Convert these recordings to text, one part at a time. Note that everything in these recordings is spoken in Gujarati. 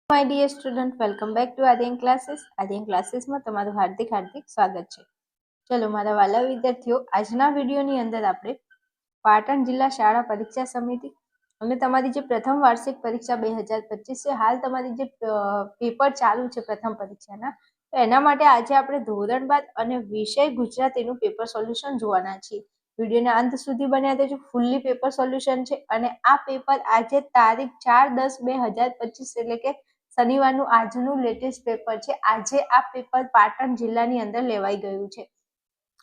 My dear student, welcome back to Aryan classes. આર્યન ક્લાસીસમાં તમારું હાર્દિક સ્વાગત છે. ચલો મારા વાલા વિદ્યાર્થીઓ, આજના વિડીયોની અંદર આપણે પાટણ જિલ્લા શાળા પરીક્ષા સમિતિ અને તમારી જે પ્રથમ વાર્ષિક પરીક્ષા 2025 છે, હાલ તમારી જે પેપર ચાલુ છે પ્રથમ પરીક્ષાના, તો એના માટે આજે આપણે ધોરણ 12 અને વિષય ગુજરાતીનું પેપર સોલ્યુશન જોવાના છીએ. વિડીયોના અંત સુધી બન્યા રહેજો. ફૂલ્લી પેપર સોલ્યુશન છે અને આ પેપર આજે તારીખ 4/10/2025 એટલે કે શનિવારનું આજનું લેટેસ્ટ પેપર છે. આજે આ પેપર પાટણ જિલ્લાની અંદર લેવાઈ ગયું છે.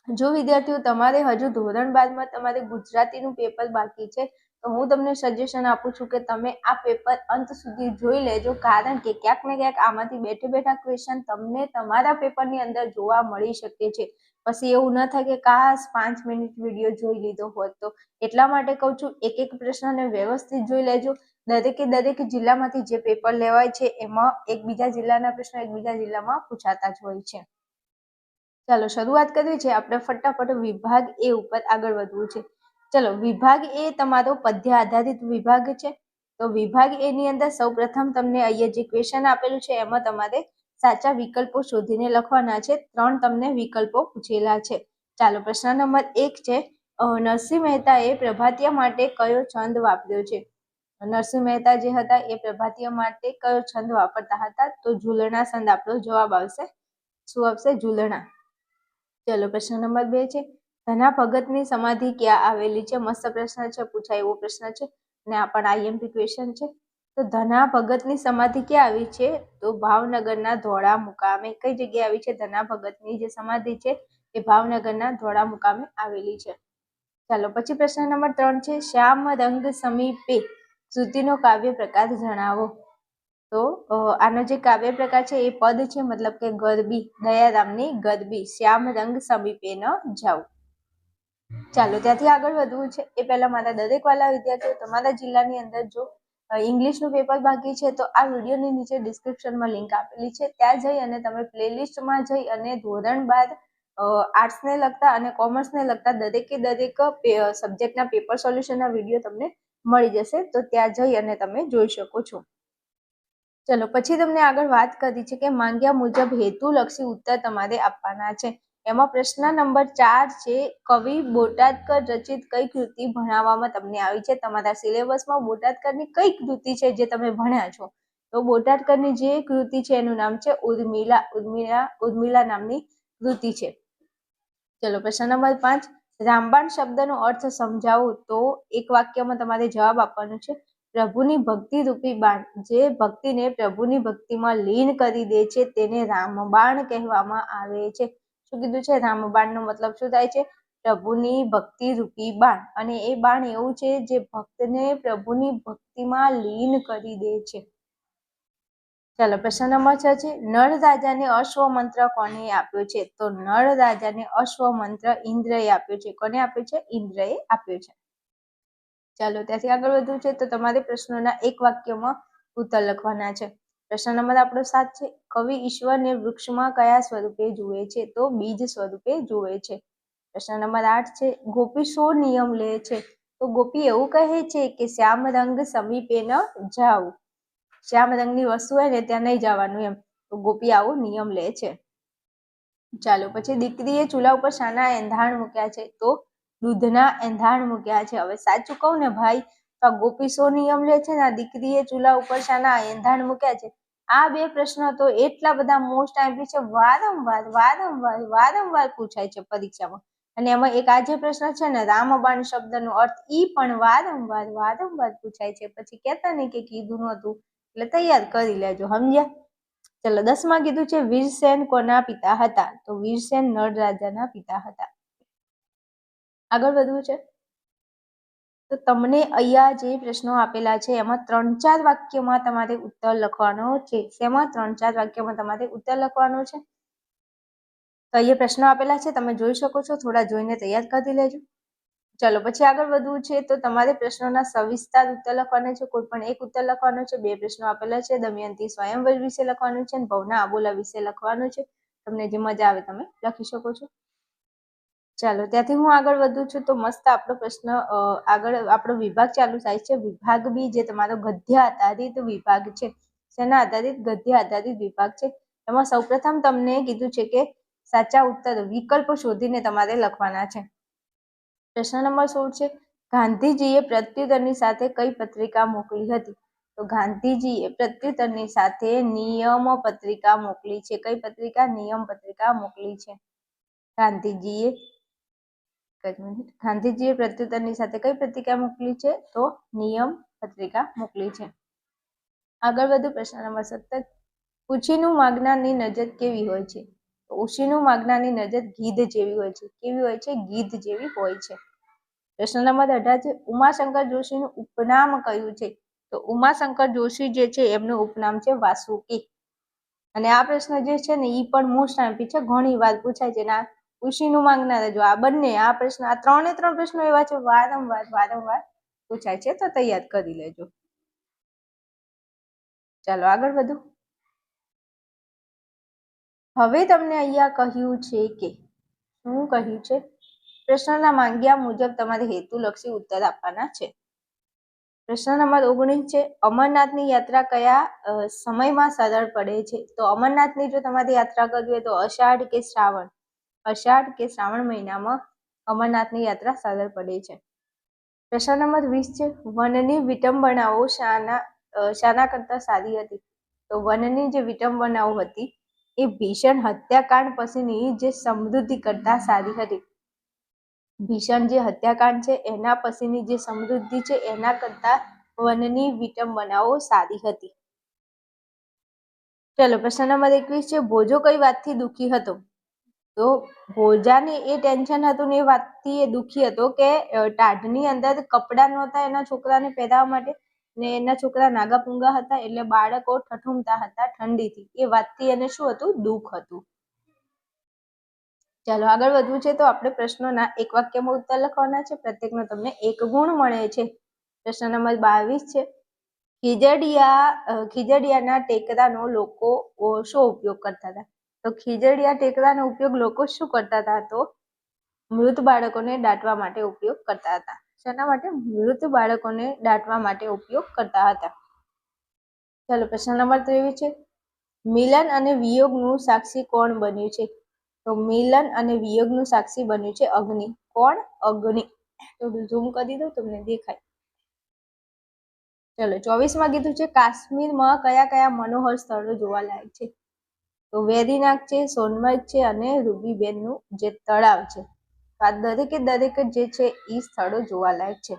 જો વિદ્યાર્થીઓ તમારે હજુ ધોરણ 12માં તમારે ગુજરાતીનું પેપર બાકી છે, તો હું તમને સજેશન આપું છું કે તમે આ પેપર અંત સુધી જોઈ લેજો, કારણ કે ક્યાંક ને ક્યાંક આમાંથી બેઠા ક્વેશ્ચન તમને તમારા પેપરની અંદર જોવા મળી શકે છે. પછી એવું ન થાય કે કાશ 5 મિનિટ વિડીયો જોઈ લીધો હોત. તો એટલા માટે કહું છું, એક પ્રશ્નને વ્યવસ્થિત જોઈ લેજો. દરેક જિલ્લામાંથી જે પેપર લેવાય છે એમાં એકબીજા જિલ્લાના પ્રશ્નો એકબીજા જિલ્લામાં પૂછાતા જ હોય છે. ચાલો શરૂઆત કરવી છે આપણે ફટાફટ વિભાગ એ ઉપર આગળ વધવું છે. ચલો, વિભાગ એ તમારો પદ્ય આધારિત વિભાગ છે. તો વિભાગ એ ની અંદર સૌપ્રથમ તમને અહીંયા જે ક્વેશ્ચન આપેલું છે એમાં તમારે સાચા વિકલ્પો શોધીને લખવાના છે. 3 તમને વિકલ્પો પૂછેલા છે. ચાલો, પ્રશ્ન નંબર 1 છે, નરસિંહ મહેતાએ પ્રભાતિયા માટે કયો છંદ વાપર્યો છે? નરસિંહ મહેતા જે હતા એ પ્રભાતિયા માટે કયો છંદ વાપરતા હતા? તો ઝૂલણા છંદ આપણો જવાબ આવશે. શું આવશે? ઝૂલણા. ચલો, પ્રશ્ન નંબર 2 છે, ધના ભગતની સમાધિ ક્યાં આવેલી છે? મસ્ત પ્રશ્ન છે, પૂછાય એવો પ્રશ્ન છે અને આ પણ આઈએમપી ક્વેશ્ચન છે. તો ધના ભગતની સમાધિ ક્યાં આવી છે? તો ભાવનગરના ધોળા મુકામે. કઈ જગ્યાએ આવી છે? ધના ભગતની જે સમાધિ છે એ ભાવનગરના ધોળા મુકામે આવેલી છે. ચાલો, પછી પ્રશ્ન નંબર 3 છે, શ્યામ રંગ સમીપે કૃતિનો કાવ્ય પ્રકાર જણાવો. તો આનો જે કાવ્ય પ્રકાર છે એ પદ છે, મતલબ કે ગરબી, દયારામની ગરબી, શ્યામ રંગ સમીપે ન જાવ. ચાલો, ત્યાંથી આગળ વધવું છે એ પહેલા મારા દરેક વાલા વિદ્યાર્થીઓ, તમારા જિલ્લાની અંદર જો ઇંગ્લિશનું પેપર બાકી છે તો આ વિડીયોની નીચે ડિસ્ક્રિપ્શનમાં લિંક આપેલી છે, ત્યાં જઈ અને તમે પ્લેલિસ્ટમાં જઈ અને ધોરણ 12 આર્ટ્સને લગતા અને કોમર્સને લગતા દરેક સબ્જેક્ટના પેપર સોલ્યુશનના વિડીયો તમને મળી જશે. તો ત્યાં જઈ અને તમે જોઈ શકો છો. ચલો, પછી તમને આગળ વાત કરી છે કે માંગ્યા મુજબ હેતુલક્ષી ઉત્તર તમારે આપવાના છે. એમાં પ્રશ્ન નંબર 4 છે, કવિ બોટાદકર રચિત કઈ કૃતિ ભણાવવામાં તમને આવી છે? તમારા સિલેબસમાં બોટાદકરની કઈ કૃતિ છે જે તમે ભણ્યા છો? તો બોટાદકરની જે કૃતિ છે એનું નામ છે ઉર્મિલા નામની કૃતિ છે. ચલો, પ્રશ્ન નંબર 5, રામબાણ શબ્દનો અર્થ સમજાવો. તો એક વાક્યમાં તમારે જવાબ આપવાનો છે, પ્રભુની ભક્તિ રૂપી બાણ. જે ભક્તિને પ્રભુની ભક્તિમાં લીન કરી દે છે તેને રામબાણ કહેવામાં આવે છે. શું કીધું છે? રામબાણનો મતલબ શું થાય છે? પ્રભુની ભક્તિ રૂપી બાણ. અને એ બાણ એવું છે જે ભક્તને પ્રભુની ભક્તિમાં લીન કરી દે છે. ચાલો, પ્રશ્ન નંબર 6 છે, નળ રાજાને અશ્વ મંત્ર કોને આપ્યો છે? તો નળ રાજાને અશ્વ મંત્ર ઇન્દ્રએ આપ્યો છે. કોને આપ્યો છે? ઇન્દ્રએ આપ્યો છે. ચાલો, ત્યાંથી આગળ વધવું છે તો તમારે પ્રશ્નોના એક વાક્યમાં ઉત્તર લખવાના છે. પ્રશ્ન નંબર આપણો 7 છે, કવિ ઈશ્વરને વૃક્ષમાં કયા સ્વરૂપે જુએ છે? તો બીજ સ્વરૂપે જુએ છે. પ્રશ્ન નંબર 8 છે, ગોપી શો નિયમ લે છે? તો ગોપી એવું કહે છે કે શ્યામ રંગ સમીપે ન જાવ. શ્યામ રંગની વસ્તુ હોય ને ત્યાં નહીં જવાનું એમ. તો ગોપી આવો નિયમ લે છે. ચાલો, પછી દીકરીએ ચૂલા ઉપર શાના એંધાણ મૂક્યા છે? તો દૂધના એંધાણ મૂક્યા છે. હવે સાચું કહું ને ભાઈ, તો ગોપી શો નિયમ લે છે ને આ દીકરીએ ચૂલા ઉપર શાના એંધાણ મૂક્યા છે, આ બે પ્રશ્નો તો એટલા બધા મોસ્ટ આઈમ્પી છે, વારંવાર પૂછાય છે પરીક્ષામાં. અને એમાં એક આ જે પ્રશ્ન છે ને, રામબાણ શબ્દનો અર્થ, ઈ પણ વારંવાર પૂછાય છે. પછી કહેતા નહીં કે કીધું નહોતું, એટલે તૈયાર કરી લેજો, સમજ્યા? ચલો, 10માં કીધું છે, વીરસેન કોના પિતા હતા? તો વીરસેન નળ રાજાના પિતા હતા. આગળ વધવું છે તો તમને અહીંયા જે પ્રશ્નો આપેલા છે એમાં 3-4 વાક્યમાં તમારે ઉત્તર લખવાનો છે. શેમાં? 3-4 વાક્યમાં તમારે ઉત્તર લખવાનો છે. તો અહીંયા પ્રશ્નો આપેલા છે, તમે જોઈ શકો છો, થોડા જોઈને તૈયાર કરી લેજો. ચલો, પછી આગળ વધવું છે તો તમારે પ્રશ્નોના સવિસ્તાર ઉત્તર લખવાના છે. કોઈ પણ એક ઉત્તર લખવાનો છે. 2 પ્રશ્નો આપેલા છે, દમયંતી સ્વયંવર વિશે લખવાનું છે અને ભવના આબોલા વિશે લખવાનું છે. તમને જે મજા આવે તમે લખી શકો છો. ચાલો, ત્યાંથી હું આગળ વધું છું તો મસ્ત આપણો પ્રશ્ન આગળ આપણો વિભાગ ચાલુ થાય છે. વિભાગ બી જે તમારો ગદ્ય આધારિત વિભાગ છે. શેના આધારિત? ગદ્ય આધારિત વિભાગ છે. એમાં સૌપ્રથમ તમને કીધું છે કે સાચા ઉત્તર વિકલ્પ શોધીને તમારે લખવાના છે. પ્રશ્ન નંબર 16 છે, ગાંધીજીએ પ્રત્યુત્તરની સાથે કઈ પત્રિકા મોકલી હતી? તો ગાંધીજીએ પ્રત્યુત્તરની સાથે નિયમ પત્રિકા મોકલી છે. કઈ પત્રિકા? નિયમ પત્રિકા મોકલી છે. ગાંધીજીએ પ્રત્યુત્તરની સાથે કઈ પત્રિકા મોકલી છે? તો નિયમ પત્રિકા મોકલી છે. આગળ વધુ. પ્રશ્ન નંબર 17, ઉછીનું માગનારની નજર કેવી હોય છે? તો ઉછીનું માગનારની નજર ગીધ જેવી હોય છે. કેવી હોય છે? ગીધ જેવી હોય છે. પ્રશ્ન નંબર 18 છે, ઉમાશંકર જોશીનું ઉપનામ કયું છે? તો ઉમાશંકર જોશી જે છે એમનું ઉપનામ છે વાસુકી. અને આ પ્રશ્ન જે છે ને એ પણ મોસ્ટ આઈએમપી છે, ઘણી વાર પૂછાય છે. ના ઉછીનું માંગનાર જો આ બંને આ પ્રશ્ન, આ ત્રણ પ્રશ્નો એવા છે વારંવાર પૂછાય છે, તો તૈયાર કરી લેજો. ચાલો આગળ વધુ. હવે તમને અહીંયા કહ્યું છે કે શું કહ્યું છે? પ્રશ્નના માંગ્યા મુજબ તમારે હેતુલક્ષી ઉત્તર આપવાના છે. પ્રશ્ન નંબર 19 છે, અમરનાથની યાત્રા કયા સમયમાં સરળ પડે છે? તો અમરનાથની જો તમારે યાત્રા કરવી હોય તો અષાઢ કે શ્રાવણ મહિનામાં અમરનાથની યાત્રા સરળ પડે છે. પ્રશ્ન નંબર 20 છે, વનની વિટંબણાઓ શાના કરતા સારી હતી? તો વનની જે વિટંબણાઓ હતી એ ભીષણ હત્યાકાંડ પછીની જે સમૃદ્ધિ કરતા સારી હતી. ભીષણ જે હત્યાકાંડ છે એના પછીની જે સમૃદ્ધિ છે એના કરતા વનની વિટંબણાઓ સારી હતી. ચલો પ્રશ્ન નંબર 21 છે, ભોજો કઈ વાતથી દુઃખી હતો? તો ભોજાને એ ટેન્શન હતું ને એ વાતથી એ દુઃખી હતો કે ટાઢની અંદર કપડા નહોતા એના છોકરાને પહેરાવવા માટે, ને એના છોકરા નાગા પૂંગા હતા એટલે બાળકો ઠઠુમતા હતા ઠંડીથી. એ વાતથી એને શું હતું? દુઃખ હતું. ચાલો આગળ વધવું છે, તો આપણે પ્રશ્નોના એક વાક્યમાં ઉત્તર લખવાના છે. પ્રત્યેકનો તમને 1 ગુણ મળે છે. પ્રશ્ન નંબર 22 છે, ખીજડીયાના ટેકરાનો લોકો શું ઉપયોગ કરતા હતા? તો ખીજડીયા ટેકરાનો ઉપયોગ લોકો શું કરતા હતા? તો મૃત બાળકોને દાટવા માટે ઉપયોગ કરતા હતા. શેના માટે? મૃત બાળકોને દાટવા માટે ઉપયોગ કરતા હતા. ચાલો પ્રશ્ન નંબર 23 છે, મિલન અને વિયોગનું સાક્ષી કોણ બન્યું છે? તો મિલન અને વિયોગનું સાક્ષી બન્યું છે અગ્નિ. કોણ? અગ્નિ. થોડું ઝૂમ કરી દઉં તમને દેખાય. ચલો 24માં કીધું છે, કાશ્મીરમાં કયા કયા મનોહર સ્થળો જોવાલાયક છે? તો વેરીનાગ છે, સોનમર્ગ છે અને રૂબીબેનનું જે તળાવ છે. આ દરેક જે છે એ સ્થળો જોવાલાયક છે.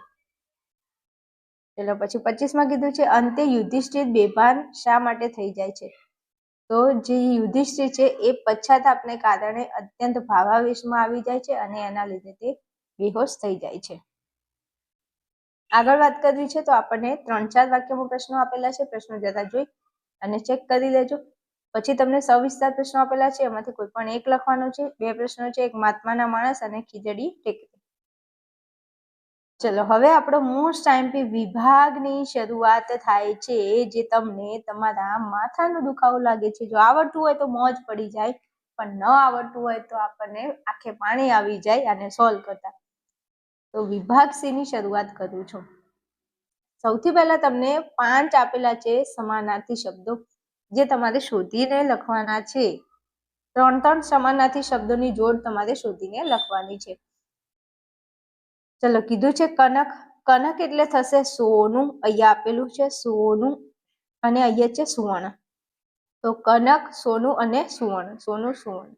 ચલો પછી 25માં કીધું છે, અંતે યુધિષ્ઠિર બેભાન શા માટે થઈ જાય છે? તો જે યુધિષ્ઠિર છે એ પશ્ચાતાપને કારણે અત્યંત ભાવાવેશમાં આવી જાય છે અને એના લીધે તે બેહોશ થઈ જાય છે. આગળ વાત કરવી છે તો આપણને 3-4 વાક્યમાં પ્રશ્નો આપેલા છે. પ્રશ્નો જરા જોઈ અને ચેક કરી લેજો. પછી તમને સવિસ્તાર પ્રશ્નો આપેલા છે, એમાંથી કોઈ પણ એક લખવાનો છે. 2 પ્રશ્નો છે, એક મહાત્માના માણસ અને ખીજડી ટેકરી. ચલો હવે આપણો મોસ્ટ આઈએમપી વિભાગની શરૂઆત થાય છે, જે તમને તમારા માથાનો દુખાવો લાગે છે. જો આવડતું હોય તો મોજ પડી જાય, પણ ન આવડતું હોય તો આપણને આંખે પાણી આવી જાય આને સોલ્વ કરતા. તો વિભાગ સી ની શરૂઆત કરું છું. સૌથી પહેલા તમને 5 આપેલા છે સમાનાર્થી શબ્દો, જે તમારે શોધીને લખવાના છે. 3 સમાનાર્થી શબ્દોની જોડ તમારે શોધીને લખવાની છે. ચલો કીધું છે કનક. કનક એટલે થશે સોનું. અહીંયા આપેલું છે સોનું અને અહીંયા છે સુવર્ણ. તો કનક, સોનું અને સુવર્ણ. સોનું, સુવર્ણ.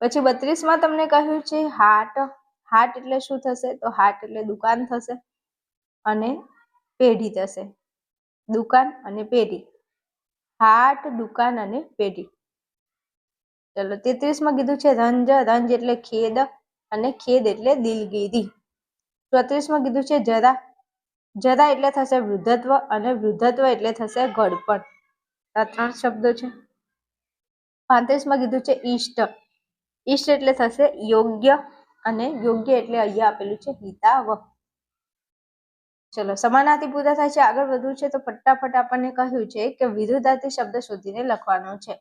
પછી 32માં તમને કહ્યું છે હાટ. હાટ એટલે શું થશે? તો હાટ એટલે દુકાન થશે અને પેઢી થશે. દુકાન અને પેઢી. હાટ, દુકાન અને પેઢી. ચલો 33માં કીધું છે રંજ. રંજ એટલે ખેદ અને ખેદ એટલે દિલગીરી. 34માં કીધું છે જરા. જરા એટલે થશે વૃદ્ધત્વ અને વૃદ્ધત્વ એટલે થશે ઘડપણ. આ 3 શબ્દો છે. 35માં કીધું છે ઈષ્ટ. ઈષ્ટ એટલે થશે યોગ્ય અને યોગ્ય એટલે અહીંયા આપેલું છે હિતાવહ. ચલો સમાનાર્થી પૂરા થાય છે. આગળ વધવું છે તો ફટાફટ આપણને કહ્યું છે કે વિરુદ્ધાર્થી શબ્દ શોધીને લખવાનો છે.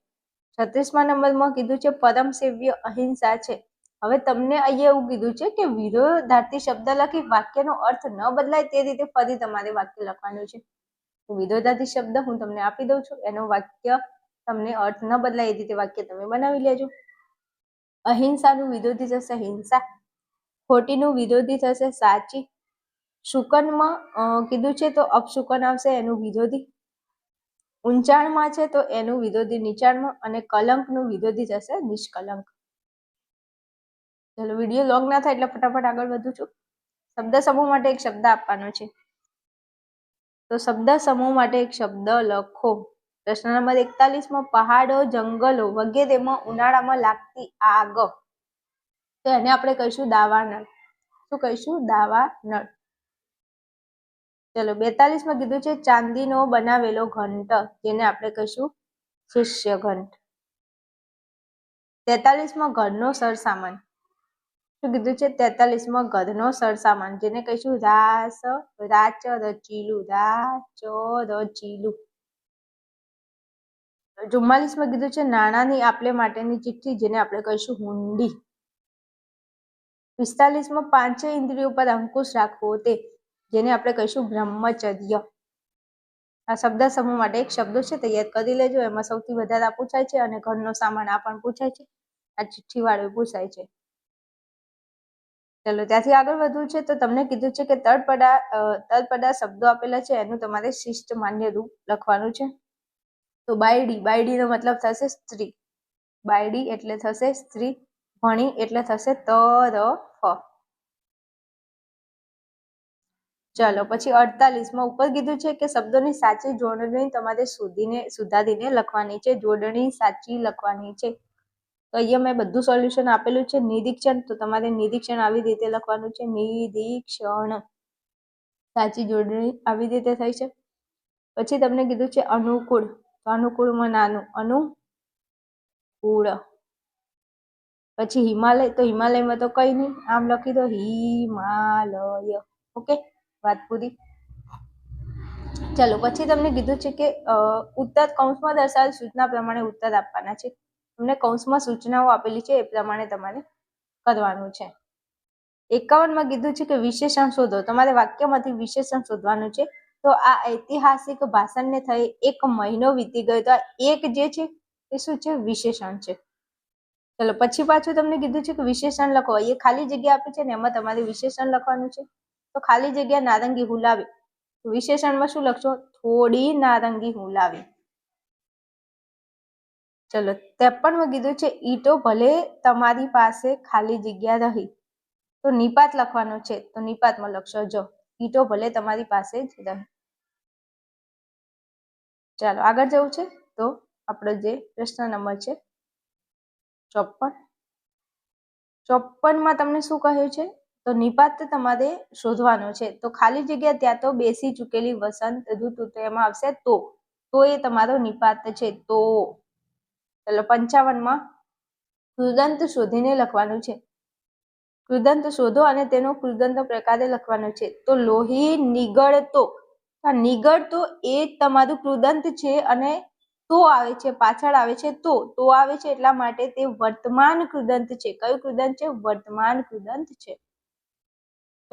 36મા નંબરમાં કીધું છે પરમ સેવ્ય અહિંસા છે. હવે તમને અહીંયા એવું કીધું છે કે વિરુદ્ધાર્થી શબ્દ લખી વાક્યનો અર્થ ન બદલાય તે રીતે ફરી તમારે વાક્ય લખવાનું છે. વિરોધાર્થી શબ્દ હું તમને આપી દઉં છું, એનો વાક્ય તમને અર્થ ન બદલાય એ રીતે વાક્ય તમે બનાવી લેજો. અહિંસાનું વિરોધી થશે હિંસા, ખોટીનું વિરોધી થશે સાચી, શુકનમાં કીધું છે તો અપશુકન આવશે એનું વિરોધી, ઊંચાણમાં છે તો એનું વિરોધી નીચાણમાં, અને કલંકનું વિરોધી થશે નિષ્કલંક. ચલો વિડીયો લોંગ ના થાય એટલે ફટાફટ આગળ વધું છું. શબ્દ સમૂહ માટે એક શબ્દ આપવાનો છે, તો શબ્દ સમૂહ માટે એક શબ્દ લખો. પ્રશ્ન નંબર 41 પહાડો, જંગલો વગેરેમાં ઉનાળામાં લાગતી આગ, તો એને આપણે કહીશું દાવાનળ. શું કહીશું? દાવાનળ. ચલો 42 કીધું છે ચાંદીનો બનાવેલો ઘંટ, જેને આપણે કહીશું શિષ્ય ઘંટ. 43 ઘરનો સરસામાન. શું કીધું છે? 43 ઘરનો સરસામાન, જેને કહીશું રાચ રચીલું. રાચ રચીલું. 44 કીધું છે નાણાંની આપલે માટેની ચિઠ્ઠી, જેને આપણે કહીશું હુંડી. 45 પાંચે ઇન્દ્રિયો પર અંકુશ રાખવો તે, જેને આપણે કહીશું બ્રહ્મચર્ય. આ શબ્દ સમૂહ માટે એક શબ્દો છે, તૈયાર કરી લેજો. એમાં સૌથી વધારે આ પૂછાય છે, અને ઘરનો સામાન આ પણ પૂછાય છે, આ ચિઠ્ઠી વાળું પૂછાય છે. ચલો ત્યાંથી આગળ વધવું છે, તો તમને કીધું છે કે તળપદા શબ્દો આપેલા છે, એનું તમારે શિષ્ટ માન્ય રૂપ લખવાનું છે. તો બાયડી, બાયડીનો મતલબ થશે સ્ત્રી. બાયડી એટલે થશે સ્ત્રી. ભણી એટલે થશે તરફ. ચલો પછી 48 ઉપર કીધું છે કે શબ્દોની સાચી જોડણી તમારે સુધારીને લખવાની છે. જોડણી સાચી લખવાની છે. તો અહીંયા મેં બધું સોલ્યુશન આપેલું છે. નિરીક્ષણ, તો તમારે નિરીક્ષણ આવી રીતે લખવાનું છે. નિરીક્ષણ. સાચી જોડણી આવી રીતે થઈ છે. પછી તમને કીધું છે અનુકૂળ, તો અનુકૂળમાં નાનું અનુકૂળ. પછી હિમાલય, તો હિમાલયમાં તો કઈ નહીં, આમ લખી દો હિમાલય. ઓકે, વાત પૂરી. ચલો પછી તમને કીધું છે કે ઉત્તર કૌંસમાં દર્શાવેલ સૂચના પ્રમાણે ઉત્તર આપવાના છે. તમને કૌંસમાં સૂચનાઓ આપેલી છે, એ પ્રમાણે તમારે કરવાનું છે. 51 કીધું છે કે વિશેષણ શોધો. તમારે વાક્યમાંથી વિશેષણ શોધવાનું છે. તો આ ઐતિહાસિક ભાષણને થઈ 1 મહિનો વીતી ગયો, તો એક જે છે એ શું છે? વિશેષણ છે. ચલો પછી પાછું તમને કીધું છે કે વિશેષણ લખો. એ ખાલી જગ્યા આપી છે ને, એમાં તમારે વિશેષણ લખવાનું છે. તો ખાલી જગ્યા નારંગી હુલાવી, વિશેષણમાં શું લખશો? થોડી નારંગી હુલાવી. ચલો 53 કીધું છે ઈટો ભલે તમારી પાસે ખાલી જગ્યા રહી, તો નિપાત લખવાનો છે. તો નિપાતમાં લખશો જો ઈટો ભલે તમારી પાસે જ રહી. ચાલો આગળ જવું છે, તો આપણો જે પ્રશ્ન નંબર છે 54 તમને શું કહ્યું છે? તો નિપાત તમારે શોધવાનો છે. તો ખાલી જગ્યા ત્યાં તો બેસી ચૂકેલી વસંત ઋતુ, તો એમાં આવશે તો એ તમારો નિપાત છે. તો ચલો 55 કૃદંત શોધીને લખવાનું છે. કૃદંત શોધો અને તેનો કૃદંત પ્રકારે લખવાનો છે. તો લોહી નીગળતો, નીગળતો એ તમારું કૃદંત છે, અને તો આવે છે, પાછળ આવે છે તો આવે છે, એટલા માટે તે વર્તમાન કૃદંત છે. કયું કૃદંત છે? વર્તમાન કૃદંત છે.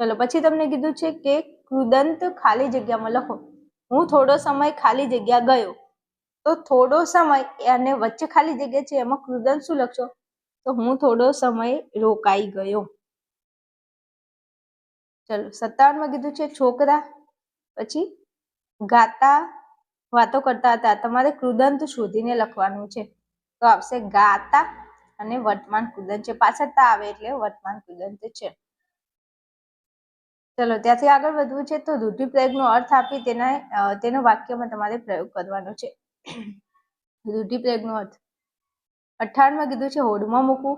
ચલો પછી તમને કીધું છે કે કૃદંત ખાલી જગ્યામાં લખો. હું થોડો સમય ખાલી જગ્યા ગયો, તો થોડો સમય અને વચ્ચે ખાલી જગ્યા છે, એમાં કૃદંત શું લખશો? તો હું થોડો સમય રોકાઈ ગયો. ચલો 57 કીધું છે છોકરા, પછી ગાતા વાતો કરતા હતા. તમારે કૃદંત શોધીને લખવાનું છે. તો આવશે ગાતા, અને વર્તમાન કૃદંત છે, પાછળ તા આવે એટલે વર્તમાન કૃદંત છે. ચલો ત્યાંથી આગળ વધવું છે, તો રૂઢિપ્રયોગનો અર્થ આપી તેનો વાક્યમાં તમારે પ્રયોગ કરવાનો છે. રૂઢિપ્રયોગનો અર્થ 58 કીધું છે હોડમાં મૂકવું,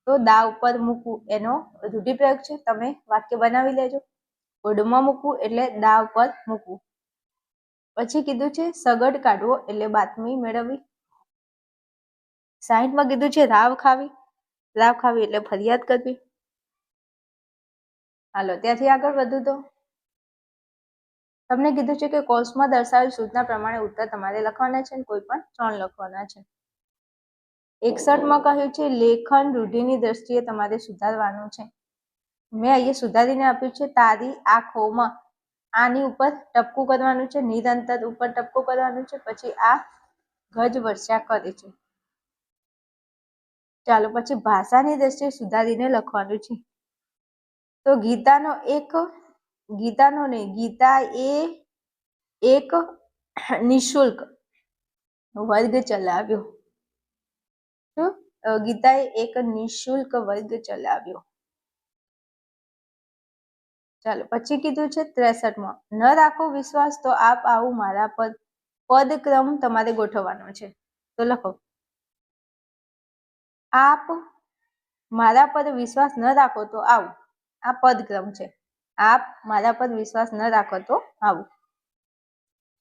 તો દા ઉપર મૂકવું એનો રૂઢિપ્રયોગ છે. તમે વાક્ય બનાવી લેજો. હોડમાં મૂકવું એટલે દા ઉપર મૂકવું. પછી કીધું છે સગડ કાઢવો એટલે બાતમી મેળવવી. 60 કીધું છે રાવ ખાવી. રાવ ખાવી એટલે ફરિયાદ કરવી. હાલો ત્યાંથી આગળ વધુ તો તમને કીધું છે કે કોર્સમાં દર્શાવેલ સૂચના પ્રમાણે ઉત્તર તમારે લખવાના છે, કોઈ પણ 3 લખવાના છે. 61 કહ્યું છે લેખન રૂઢિની દ્રષ્ટિએ તમારે સુધારવાનું છે. મેં અહીંયા સુધારીને આપ્યું છે તારી આંખોમાં. આની ઉપર ટપકું કરવાનું છે, નિરંતર ઉપર ટપકું કરવાનું છે, પછી આ ગજ વર્ષા કરે છે. ચાલો પછી ભાષાની દ્રષ્ટિએ સુધારીને લખવાનું છે. તો ગીતા એ એક નિઃશુલ્ક વર્ગ ચલાવ્યો. ગીતાએ એક નિઃશુલ્ક વર્ગ ચલાવ્યો. ચાલો પછી કીધું છે 63માં, ન રાખો વિશ્વાસ તો આપ આવું મારા પર. પદક્રમ તમારે ગોઠવવાનો છે. તો લખો, આપ મારા પર વિશ્વાસ ન રાખો તો આવું. આ પદક્રમ છે. આપ મારા પર વિશ્વાસ ન રાખો તો આવું.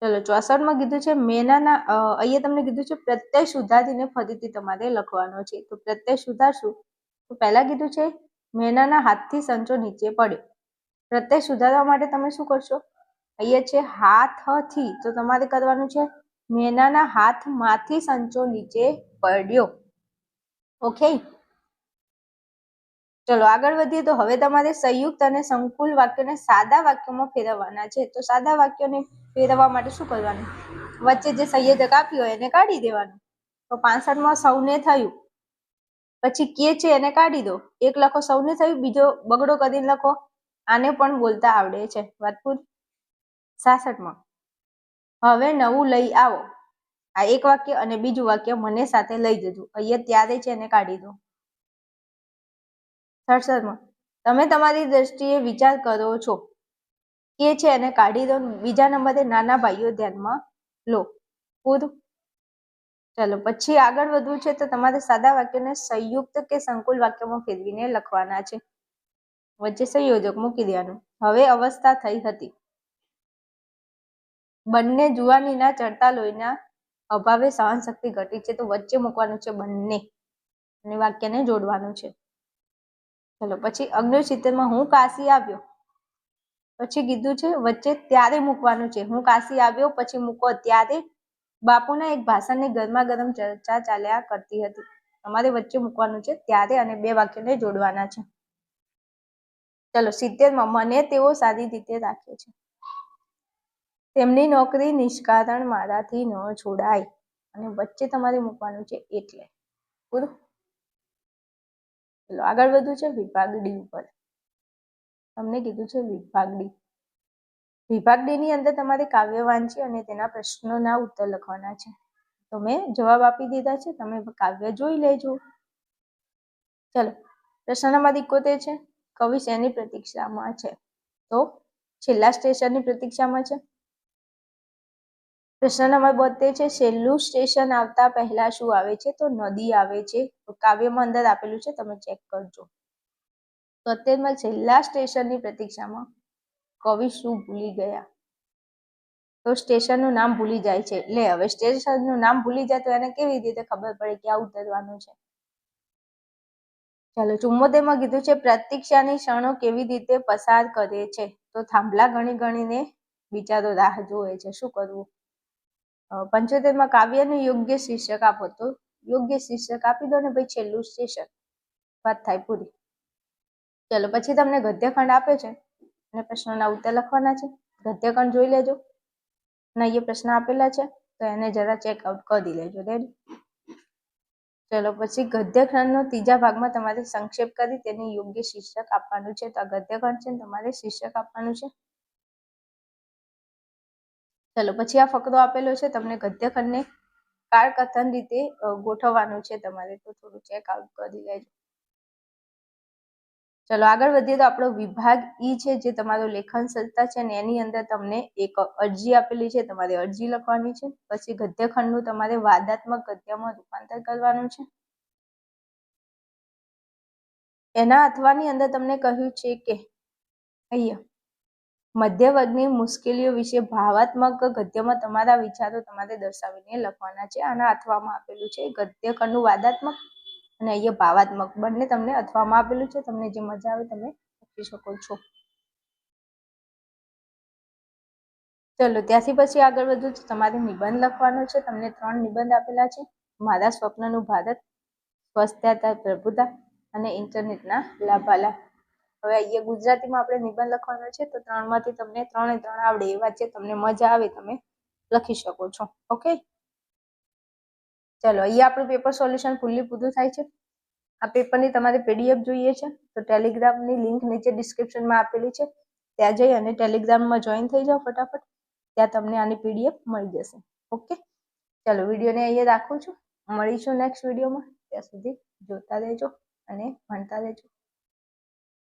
ચલો 64માં કીધું છે અહીંયા તમને કીધું છે પ્રત્યય સુધારીને ફરીથી તમારે લખવાનો છે. તો પ્રત્યય સુધારશું તો પહેલા કીધું છે મેનાના હાથથી સંચો નીચે પડ્યો. પ્રત્યય સુધારવા માટે તમે શું કરશો? અહીંયા છે હાથથી, તો તમારે કરવાનું છે મેનાના હાથમાંથી સંચો નીચે પડ્યો. ઓકે, ચલો આગળ વધીએ. તો હવે તમારે સંયુક્ત અને સંકુલ વાક્યોને સાદા વાક્યોમાં ફેરવવાના છે. તો સાદા વાક્યોને ફેરવવા માટે શું કરવાનું? વચ્ચે જે સંયોજક આપ્યું હોય એને કાઢી દેવાનું. તો 65માં સૌને થયું, પછી કે છે એને કાઢી દો. એક લખો સૌને થયું, બીજો બગડો કરીને લખો આને પણ બોલતા આવડે છે. વાત પૂરી. 66માં હવે નવું લઈ આવો. આ એક વાક્ય અને બીજું વાક્ય મને સાથે લઈ જજો. અહીંયા ત્યારે છે એને કાઢી દો. 67માં તમે તમારી દ્રષ્ટિએ વિચાર કરો છો. કે છે એને કાઢી દો. બીજા નંબરે નાના ભાઈઓ ધ્યાનમાં લો. પૂરું. ચલો પછી આગળ વધવું છે તો તમારે સાદા વાક્યને સંયુક્ત કે સંકુલ વાક્યમાં ફેરવીને લખવાના છે. વચ્ચે સંયોજક મૂકી દેવાનું. હવે અવસ્થા થઈ હતી. બંને જુવાનીના ચડતા લોહીના અભાવે સહનશક્તિ ઘટી છે. તો વચ્ચે મૂકવાનું છે બંને અને વાક્યને જોડવાનું છે. ચલો પછી 69માં હું કાશી આવ્યો. પછી કીધું છે વચ્ચે ત્યારે મૂકવાનું છે. હું કાશી આવ્યો પછી મૂકો ત્યારે બાપુના એક ભાષણની ગરમા ગરમ ચર્ચા ચાલ્યા કરતી હતી. તમારે વચ્ચે મૂકવાનું છે ત્યારે અને બે વાક્યને જોડવાના છે. ચલો 70માં મને તેઓ સારી રીતે રાખે છે. તેમની નોકરી નિષ્કારણ મારાથી ન છોડાય અને વચ્ચે તમારે મૂકવાનું છે એટલે. પૂરું. ચલો આગળ વધુ છે વિભાગ ડી ઉપર. તમને કીધું છે વિભાગ ડી. વિભાગ ડી ની અંદર તમારે કાવ્ય વાંચી અને તેના પ્રશ્નોના ઉત્તર લખવાના છે. તો મેં જવાબ આપી દીધા છે, તમે કાવ્ય જોઈ લેજો. ચલો પ્રશ્ન નંબર 71 છે કવિ શેની પ્રતીક્ષામાં છે? તો છેલ્લા સ્ટેશનની પ્રતીક્ષામાં છે. પ્રશ્ન નંબર 72 છે છેલ્લું સ્ટેશન આવતા પહેલા શું આવે છે? તો નદી આવે છે. કાવ્યમાં અંદર આપેલું છે, તમે ચેક કરજો. 73માં છેલ્લા સ્ટેશનની પ્રતીક્ષામાં કવિ શું ભૂલી ગયા? તો સ્ટેશનનું નામ ભૂલી જાય છે. એટલે હવે સ્ટેશનનું નામ ભૂલી જાય તો એને કેવી રીતે ખબર પડે કે આ ઉતરવાનું છે? ચાલો 74માં કીધું છે પ્રતીક્ષાની ક્ષણો કેવી રીતે પસાર કરે છે? તો થાંભલા ગણી ગણીને બિચારો રાહ જોવે છે. શું કરવું? 75માં કાવ્યનું યોગ્ય શીર્ષક આપો. તો યોગ્ય શીર્ષક આપી દો ને ભાઈ છેલ્લું સ્ટેશન. વાત થાય પૂરી. ચલો પછી તમને ગદ્યખંડ આપે છે અને પ્રશ્નોના ઉત્તર લખવાના છે. ગદ્યખંડ જોઈ લેજો અને અહીંયા પ્રશ્ન આપેલા છે તો એને જરા ચેકઆઉટ કરી લેજો. રેડી? ચલો પછી ગદ્યખંડનો ત્રીજા ભાગમાં તમારે સંક્ષેપ કરી તેને યોગ્ય શીર્ષક આપવાનું છે. તો આ ગદ્યખંડ છે તમારે શીર્ષક આપવાનું છે. ચલો પછી આ ફકરો આપેલો છે તમને ગદ્યખંડને કાળકથન રીતે ગોઠવવાનું છે તમારે. તો થોડું ચેકઆઉટ કરી લેજો. ચલો આગળ વધીએ તો આપણો વિભાગ ઈ છે જે તમારો લેખન સત્તા છે ને એની અંદર તમને એક અરજી આપેલી છે, તમારે અરજી લખવાની છે. પછી ગદ્યખંડનું તમારે વાદાત્મક ગદ્યમાં રૂપાંતર કરવાનું છે. એના અથવાની અંદર તમને કહ્યું છે કે અહીંયા મધ્ય વર્ગની મુશ્કેલીઓ વિશે ભાવાત્મક ગદ્યમાં તમારા વિચારો તમારે દર્શાવીને લખવાના છે. આના અથવામાં આપેલું છે ગદ્યખંડનું વાદાત્મક અને અહીંયા ભાવાત્મક બંને તમને અથવામાં આપેલું છે. તમને જે મજા આવે તમે લખી શકો છો. ચલો ત્યાંથી પછી આગળ વધુ તમારે નિબંધ લખવાનો છે. તમને 3 નિબંધ આપેલા છે. મારા સ્વપ્નનું ભારત, સ્વસ્થતા પ્રભુતા અને ઇન્ટરનેટના લાભાલાભ. હવે અહીંયા ગુજરાતીમાં આપણે નિબંધ લખવાનો છે, તો 3માંથી તમને 3 એ 3 આવડે એવા છે, તમને મજા આવે તમે લખી શકો છો. ઓકે, ચલો અહીંયા આપણું પેપર સોલ્યુશન ફૂલ્લી પૂરું થાય છે. આ પેપરની તમારે પીડીએફ જોઈએ છે તો ટેલિગ્રામની લિંક નીચે ડિસ્ક્રિપ્શનમાં આપેલી છે, ત્યાં જઈ અને ટેલિગ્રામમાં જોઈન થઈ જાઓ ફટાફટ, ત્યાં તમને આની પીડીએફ મળી જશે. ઓકે, ચલો વિડીયોને અહીંયા રાખું છું, મળીશું નેક્સ્ટ વિડીયોમાં. ત્યાં સુધી જોતા રહેજો અને ભણતા રહેજો.